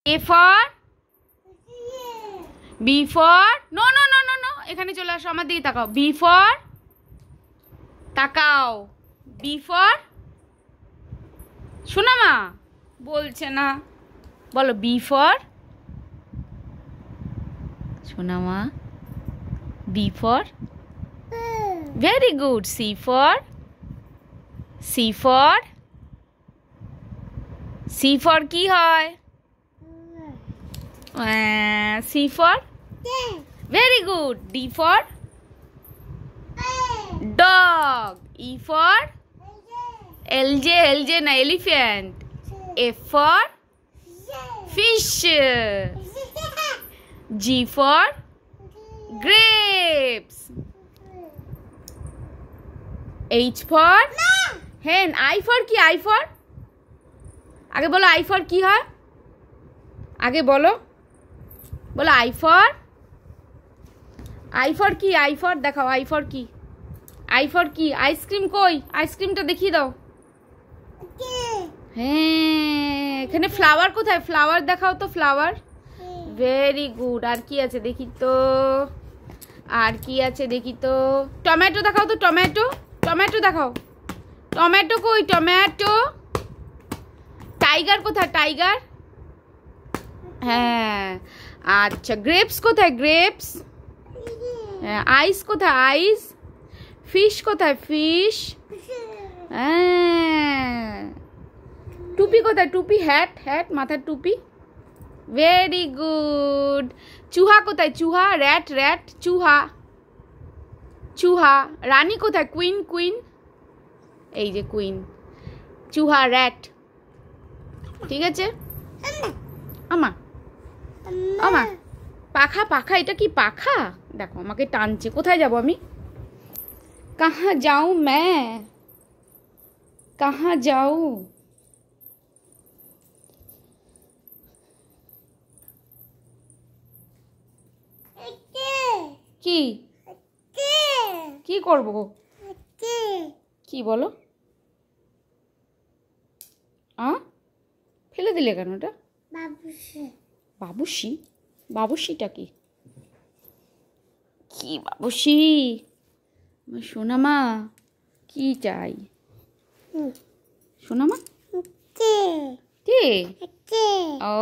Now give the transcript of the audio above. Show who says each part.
Speaker 1: A for B for no no no no no এখানে চলে আসো আমার দিকে তাকাও B for তাকাও B for শোনা মা বলছে না বলো B for শোনা মা B for very good C for কি হয় C for very good D for dog E for LJ na elephant F for fish G for grapes H for hen I for কি I for আগে বলো I for কি হয় আগে বলো I for কি I for দেখাও I for কি আইসক্রিম কই আইসক্রিমটা দেখিয়ে দাও হ্যাঁ এখানে ফ্লাওয়ার কোথায় ফ্লাওয়ার দেখাও তো ফ্লাওয়ার ভেরি গুড আর কি আছে দেখি তো টমেটো দেখাও তো টমেটো দেখাও টমেটো কই টমেটো টাইগার কোথায় টাইগার হ্যাঁ আচ্ছা গ্রেপস কোথায় গ্রেপস হ্যাঁ আইস কোথায় আইস ফিশ কোথায় ফিশ হ্যাঁ টুপি কোথায় টুপি হ্যাট মাথার টুপি ভেরি গুড চুহা কোথায় চুহা র্যাট চুহা রানী কোথায় কুইন এই যে কুইন চুহা র্যাট ঠিক আছে আমা পাখা এটা কি পাখা দেখো আমাকে টানছে কোথায় যাব আমি कहाँ जाऊं मैं कहाँ जाऊं কি কি করব কি বলো ফেলে দিলে কেন ওটা বাবুসিটা কি বাবুসি সোনা মা কি চাই সোনা মা কে ও